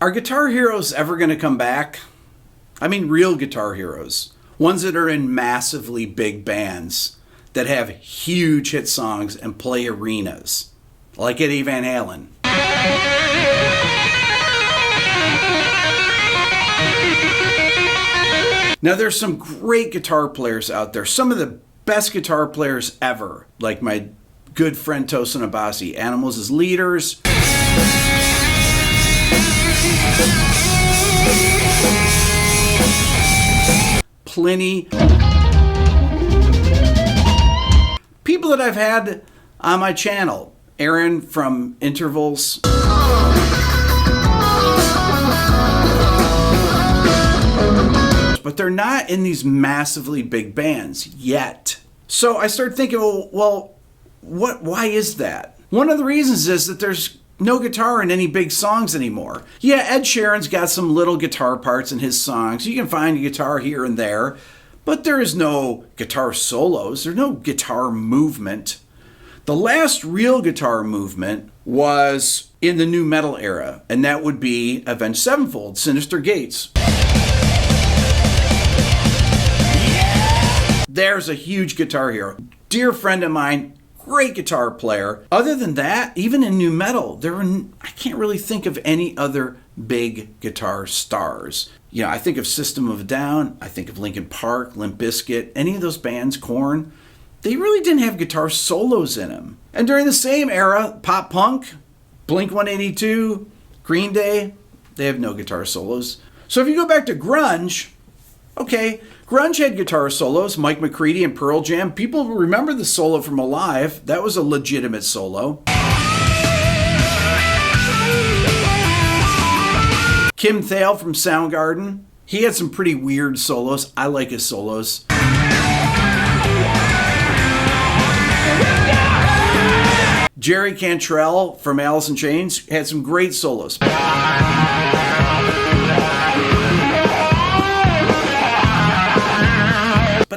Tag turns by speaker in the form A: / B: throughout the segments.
A: Are guitar heroes ever going to come back? I mean, real guitar heroes. Ones that are in massively big bands that have huge hit songs and play arenas. Like Eddie Van Halen. Now, there's some great guitar players out there. Some of the best guitar players ever. Like my good friend Tosin Abasi. Animals as Leaders. Plenty. People that I've had on my channel. Aaron from Intervals. But they're not in these massively big bands yet. So I started thinking, well, why is that? One of the reasons is that there's no guitar in any big songs anymore. Yeah, Ed Sheeran's got some little guitar parts in his songs. You can find a guitar here and there, but there is no guitar solos. There's no guitar movement. The last real guitar movement was in the nu metal era, and that would be Avenged Sevenfold, Sinister Gates. There's a huge guitar hero. Dear friend of mine, great guitar player. Other than that, even in nu metal, I can't really think of any other big guitar stars. You know, I think of System of a Down, I think of Linkin Park, Limp Bizkit, any of those bands, Korn. They really didn't have guitar solos in them. And during the same era, pop punk, Blink-182, Green Day, they have no guitar solos. So if you go back to grunge, okay, grunge had guitar solos, Mike McCready and Pearl Jam. People remember the solo from Alive. That was a legitimate solo. Kim Thale from Soundgarden. He had some pretty weird solos. I like his solos. Jerry Cantrell from Alice in Chains had some great solos. But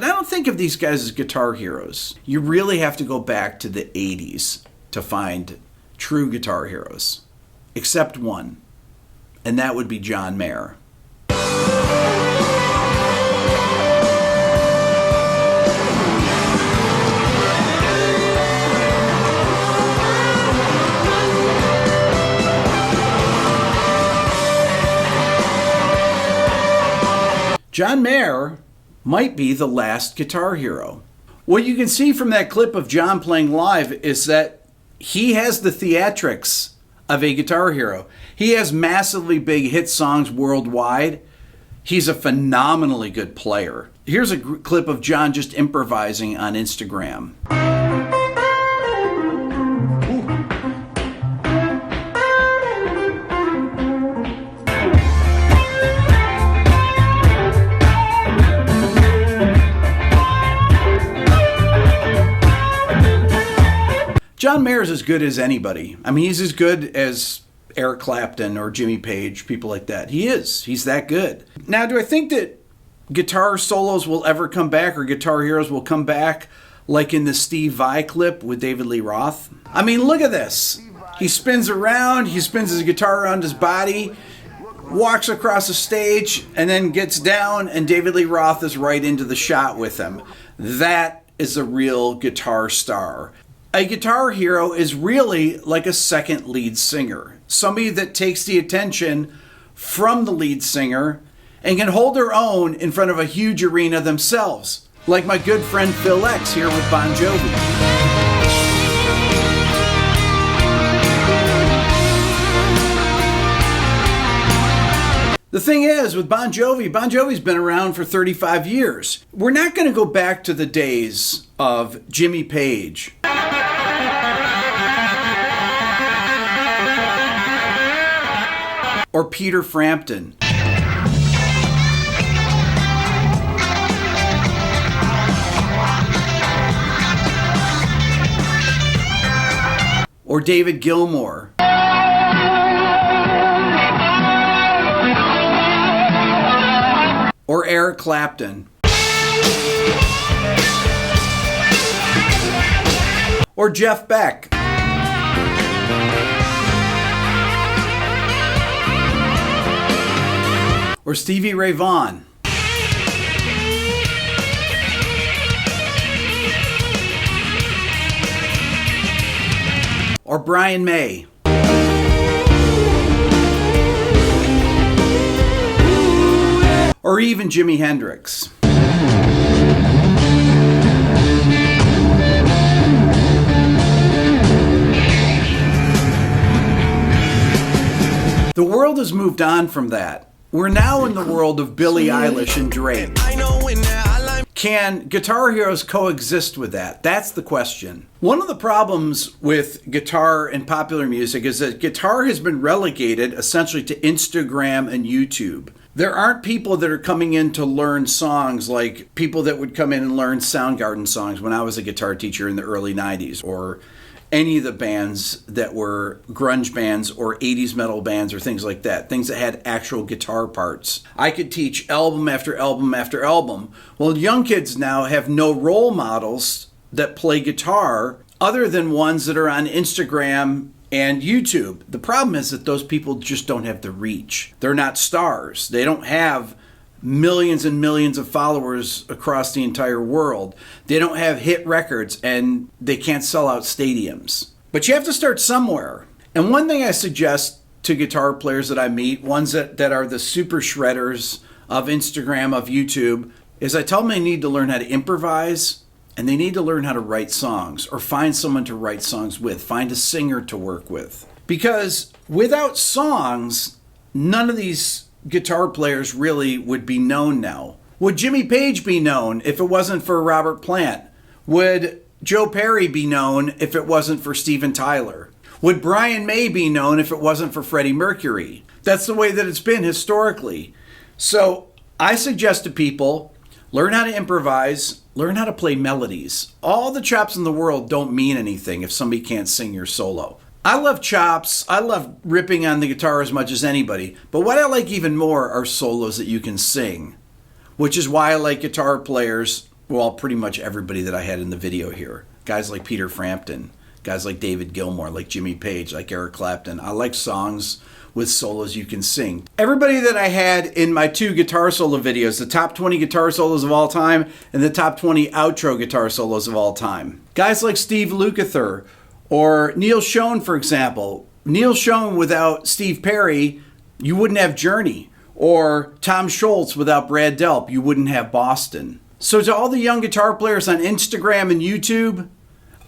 A: I don't think of these guys as guitar heroes. You really have to go back to the 80s to find true guitar heroes. Except one. And that would be John Mayer. John Mayer might be the last guitar hero. What you can see from that clip of John playing live is that he has the theatrics of a guitar hero. He has massively big hit songs worldwide. He's a phenomenally good player. Here's a clip of John just improvising on Instagram. John Mayer's as good as anybody. I mean, he's as good as Eric Clapton or Jimmy Page, people like that. He is. He's that good. Now, do I think that guitar solos will ever come back or guitar heroes will come back like in the Steve Vai clip with David Lee Roth? I mean, look at this. He spins around, he spins his guitar around his body, walks across the stage, and then gets down, and David Lee Roth is right into the shot with him. That is a real guitar star. A guitar hero is really like a second lead singer. Somebody that takes the attention from the lead singer and can hold their own in front of a huge arena themselves. Like my good friend Phil X here with Bon Jovi. The thing is, with Bon Jovi's been around for 35 years. We're not going to go back to the days of Jimmy Page. Or Peter Frampton. Or David Gilmour. Or Eric Clapton. Or Jeff Beck. or Stevie Ray Vaughan, or Brian May, or even Jimi Hendrix. The world has moved on from that. We're now in the world of Billie Eilish and Drake. Can guitar heroes coexist with that? That's the question. One of the problems with guitar and popular music is that guitar has been relegated essentially to Instagram and YouTube. There aren't people that are coming in to learn songs like people that would come in and learn Soundgarden songs when I was a guitar teacher in the early 90s, or any of the bands that were grunge bands or 80s metal bands or things like that, things that had actual guitar parts. I could teach album after album after album. Well, young kids now have no role models that play guitar other than ones that are on Instagram and YouTube. The problem is that those people just don't have the reach. They're not stars. They don't have millions and millions of followers across the entire world. They don't have hit records, and they can't sell out stadiums. But you have to start somewhere. And one thing I suggest to guitar players that I meet, ones that are the super shredders of Instagram, of YouTube, is I tell them they need to learn how to improvise, and they need to learn how to write songs, or find someone to write songs with, find a singer to work with. Because without songs, none of these guitar players really would be known now. Would Jimmy Page be known if it wasn't for Robert Plant? Would Joe Perry be known if it wasn't for Steven Tyler? Would Brian May be known if it wasn't for Freddie Mercury? That's the way that it's been historically. So I suggest to people, learn how to improvise, learn how to play melodies. All the chops in the world don't mean anything if somebody can't sing your solo. I love chops. I love ripping on the guitar as much as anybody. But what I like even more are solos that you can sing, which is why I like guitar players, well, pretty much everybody that I had in the video here. Guys like Peter Frampton, guys like David Gilmour, like Jimmy Page, like Eric Clapton. I like songs with solos you can sing. Everybody that I had in my 2 guitar solo videos, the top 20 guitar solos of all time and the top 20 outro guitar solos of all time. Guys like Steve Lukather, or Neil Schon, for example. Neil Schon without Steve Perry, you wouldn't have Journey. Or Tom Scholz without Brad Delp, you wouldn't have Boston. So to all the young guitar players on Instagram and YouTube,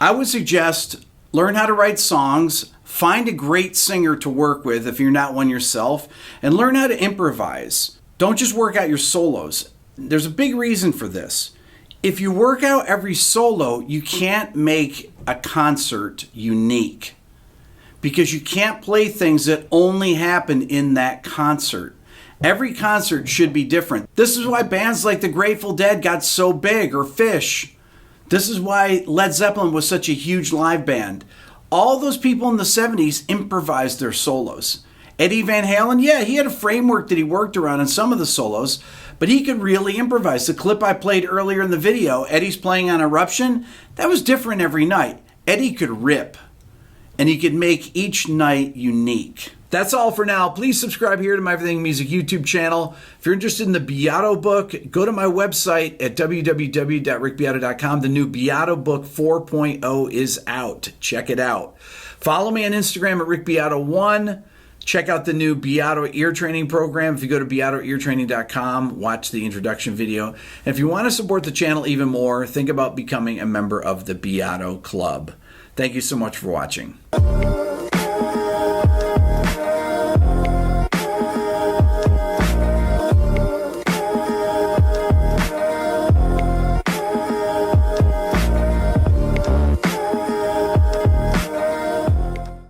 A: I would suggest learn how to write songs, find a great singer to work with if you're not one yourself, and learn how to improvise. Don't just work out your solos. There's a big reason for this. If you work out every solo, you can't make a concert unique, because you can't play things that only happen in that concert. Every concert should be different. This is why bands like the Grateful Dead got so big, or Phish. This is why Led Zeppelin was such a huge live band. All those people in the 70s improvised their solos. Eddie Van Halen, yeah, he had a framework that he worked around in some of the solos, but he could really improvise. The clip I played earlier in the video, Eddie's playing on Eruption, that was different every night. Eddie could rip, and he could make each night unique. That's all for now. Please subscribe here to my Everything Music YouTube channel. If you're interested in the Beato book, go to my website at www.rickbeato.com. The new Beato book 4.0 is out. Check it out. Follow me on Instagram at rickbeato1. Check out the new Beato ear training program. If you go to beatoeartraining.com, watch the introduction video. And if you want to support the channel even more, think about becoming a member of the Beato Club. Thank you so much for watching.